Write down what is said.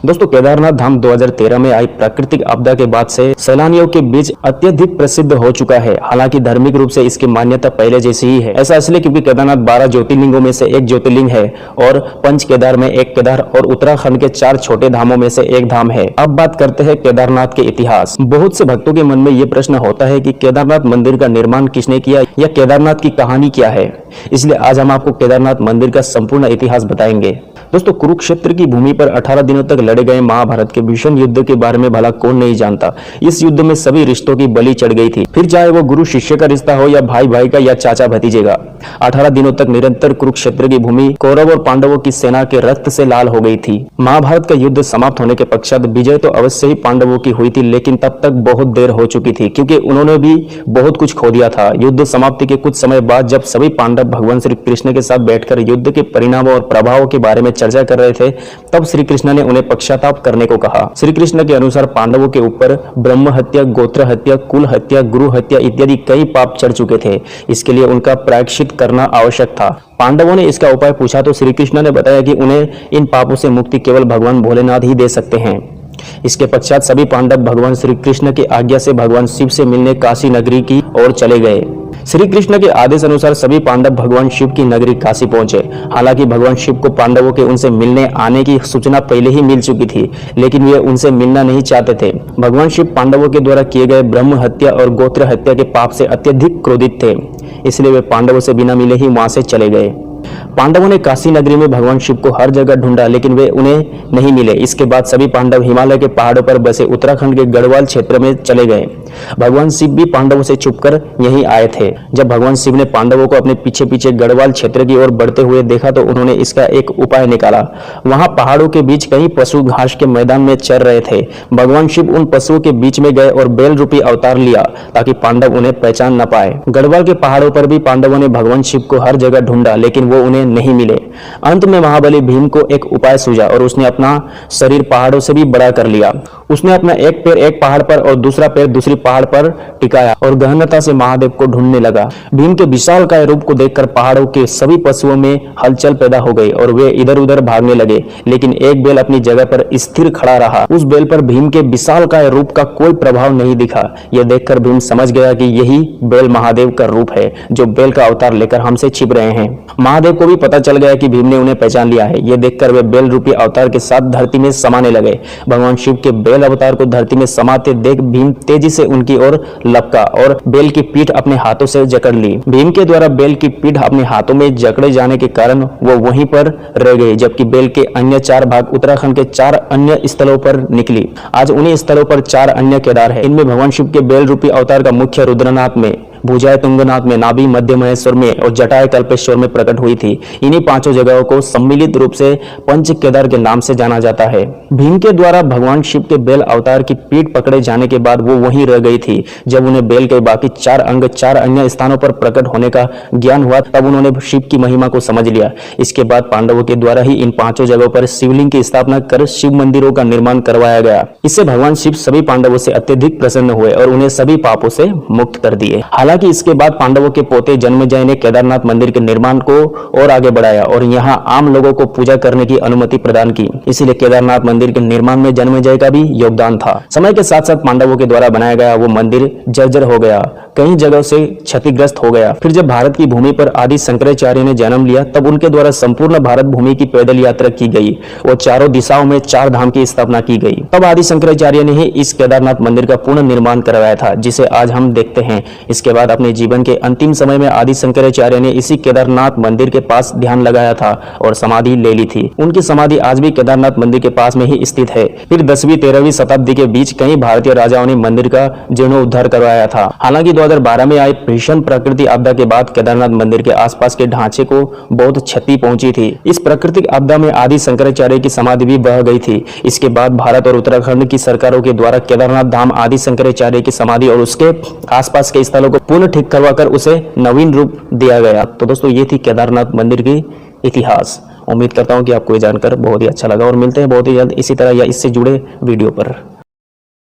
दोस्तों, केदारनाथ धाम 2013 में आई प्राकृतिक आपदा के बाद से सैलानियों के बीच अत्यधिक प्रसिद्ध हो चुका है। हालांकि धार्मिक रूप से इसकी मान्यता पहले जैसी ही है। ऐसा इसलिए क्योंकि केदारनाथ 12 ज्योतिर्लिंगों में से एक ज्योतिर्लिंग है और पंच केदार में एक केदार और उत्तराखंड के 4 छोटे धामों में से एक धाम है। अब बात करते हैं केदारनाथ के इतिहास। बहुत से भक्तों के मन में ये प्रश्न होता है कि केदारनाथ मंदिर का निर्माण किसने किया या केदारनाथ की कहानी क्या है। इसलिए आज हम आपको केदारनाथ मंदिर का संपूर्ण इतिहास बताएंगे। दोस्तों, कुरुक्षेत्र की भूमि पर 18 दिनों तक लड़े गए महाभारत के भीषण युद्ध के बारे में भला कौन नहीं जानता। इस युद्ध में सभी रिश्तों की बलि चढ़ गई थी, फिर चाहे वो गुरु शिष्य का रिश्ता हो या भाई भाई का या चाचा भतीजे का। 18 दिनों तक निरंतर कुरुक्षेत्र की भूमि कौरव और पांडवों की सेना के रक्त से लाल हो गई थी। महाभारत का युद्ध समाप्त होने के पश्चात विजय तो अवश्य ही पांडवों की हुई थी, लेकिन तब तक बहुत देर हो चुकी थी क्योंकि उन्होंने भी बहुत कुछ खो दिया था। युद्ध समाप्ति के कुछ समय बाद जब सभी पांडव भगवान श्री कृष्ण के साथ बैठकर युद्ध के परिणामों और प्रभावों के बारे में चर्चा कर रहे थे, तब श्री कृष्ण ने उन्हें पश्चाताप करने को कहा। श्री कृष्ण के अनुसार पांडवों के ऊपर ब्रह्म हत्या, गोत्र हत्या, कुल हत्या, गुरु हत्या इत्यादि कई पाप चढ़ चुके थे। इसके लिए उनका प्रायश्चित करना आवश्यक था। पांडवों ने इसका उपाय पूछा तो श्री कृष्ण ने बताया कि उन्हें इन पापों से मुक्ति केवल भगवान भोलेनाथ ही दे सकते हैं। इसके पश्चात सभी पांडव भगवान श्री कृष्ण की आज्ञा से भगवान शिव से मिलने काशी नगरी की ओर चले गए। श्री कृष्ण के आदेश अनुसार सभी पांडव भगवान शिव की नगरी काशी पहुंचे। हालांकि भगवान शिव को पांडवों के उनसे मिलने आने की सूचना पहले ही मिल चुकी थी, लेकिन वे उनसे मिलना नहीं चाहते थे। भगवान शिव पांडवों के द्वारा किए गए ब्रह्म हत्या और गोत्र हत्या के पाप से अत्यधिक क्रोधित थे, इसलिए वे पांडवों से बिना मिले ही वहां से चले गए। पांडवों ने काशी नगरी में भगवान शिव को हर जगह ढूंढा, लेकिन वे उन्हें नहीं मिले। इसके बाद सभी पांडव हिमालय के पहाड़ों पर बसे उत्तराखंड के गढ़वाल क्षेत्र में चले गए। भगवान शिव भी पांडवों से छुपकर यहीं आए थे। जब भगवान शिव ने पांडवों को अपने पीछे पीछे गढ़वाल क्षेत्र की ओर बढ़ते हुए देखा तो उन्होंने इसका एक उपाय निकाला। वहां पहाड़ों के बीच कई पशु घास के मैदान में चर रहे थे। भगवान शिव उन पशुओं के बीच में गए और बैल रूपी अवतार लिया ताकि पांडव उन्हें पहचान न पाए। गढ़वाल के पहाड़ों पर भी पांडवों ने भगवान शिव को हर जगह ढूंढा, लेकिन वो उन्हें नहीं मिले। अंत में महाबली भीम को एक उपाय सूझा और उसने अपना शरीर पहाड़ों से भी बड़ा कर लिया। उसने अपना एक पैर एक पहाड़ पर और दूसरा पैर दूसरी पहाड़ पर टिकाया और गहनता से महादेव को ढूंढने लगा। भीम के विशालकाय रूप को देखकर पहाड़ों के सभी पशुओं में हलचल पैदा हो गई और वे इधर उधर भागने लगे, लेकिन एक बैल अपनी जगह पर स्थिर खड़ा रहा। उस बैल पर भीम के विशालकाय रूप का कोई प्रभाव नहीं दिखा। यह देखकर भीम समझ गया कि यही बैल महादेव का रूप है जो बैल का अवतार लेकर हमसे छिप रहे हैं। महादेव को भी पता चल गया कि भीम ने उन्हें पहचान लिया है। यह देखकर वे बैल रूपी अवतार के साथ धरती में समाने लगे। भगवान शिव के बैल अवतार को धरती में समाते देख भीम तेजी से उनकी ओर लपका और बैल की पीठ अपने हाथों से जकड़ ली। भीम के द्वारा बैल की पीठ अपने हाथों में जकड़े जाने के कारण वो वहीं पर रह गई, जबकि बैल के अन्य 4 भाग उत्तराखंड के 4 अन्य स्थलों पर निकली। आज उन्हीं स्थलों पर 4 अन्य केदार है। इनमें भगवान शिव के बैल रूपी अवतार का मुख्य रुद्रनाथ में, भुजाएं तुंगनाथ में, नाभि मध्य महेश्वर में और जटाएं कल्पेश्वर में प्रकट हुई थी। इन्हीं 5 जगहों को सम्मिलित रूप से पंच केदार के नाम से जाना जाता है। भीम के द्वारा भगवान शिव के बैल अवतार की पीठ पकड़े जाने के बाद वो वहीं रह गई थी। जब उन्हें बैल के बाकी 4 अंग 4 अन्य स्थानों पर प्रकट होने का ज्ञान हुआ, तब उन्होंने शिव की महिमा को समझ लिया। इसके बाद पांडवों के द्वारा ही इन 5 जगहों पर शिवलिंग की स्थापना कर शिव मंदिरों का निर्माण करवाया गया। इससे भगवान शिव सभी पांडवों से अत्यधिक प्रसन्न हुए और उन्हें सभी पापों से मुक्त कर दिए। हालांकि इसके बाद पांडवों के पोते जन्मेजय ने केदारनाथ मंदिर के निर्माण को और आगे बढ़ाया और यहां आम लोगों को पूजा करने की अनुमति प्रदान की। इसीलिए केदारनाथ मंदिर के निर्माण में जन्मेजय का भी योगदान था। समय के साथ साथ पांडवों के द्वारा बनाया गया वो मंदिर जर्जर हो गया, कई जगहों से क्षतिग्रस्त हो गया। फिर जब भारत की भूमि पर आदि शंकराचार्य ने जन्म लिया, तब उनके द्वारा संपूर्ण भारत भूमि की पैदल यात्रा की गई और चारों दिशाओं में 4 धाम की स्थापना की गई। तब आदि शंकराचार्य ने ही इस केदारनाथ मंदिर का पूर्ण निर्माण करवाया था, जिसे आज हम देखते हैं। इसके बाद अपने जीवन के अंतिम समय में आदि शंकराचार्य ने इसी केदारनाथ मंदिर के पास ध्यान लगाया था और समाधि ले ली थी। उनकी समाधि आज भी केदारनाथ मंदिर के पास में ही स्थित है। फिर 10वीं 13वीं शताब्दी के बीच कई भारतीय राजाओं ने मंदिर का जीर्णोद्धार करवाया था। हालांकि 2012 में आई भीषण प्राकृतिक आपदा के बाद केदारनाथ मंदिर के आसपास के ढांचे को बहुत क्षति पहुंची थी। इस प्राकृतिक आपदा में आदि शंकराचार्य की समाधि भी बह गई थी। इसके बाद भारत और उत्तराखंड की सरकारों के द्वारा केदारनाथ धाम आदि शंकराचार्य की समाधि और उसके आसपास के स्थलों को पुनः ठीक करवाकर उसे नवीन रूप दिया गया। तो दोस्तों, ये थी केदारनाथ मंदिर की इतिहास। उम्मीद करता हूं कि आपको ये जानकर बहुत ही अच्छा लगा और मिलते हैं बहुत ही जल्द इसी तरह या इससे जुड़े वीडियो पर।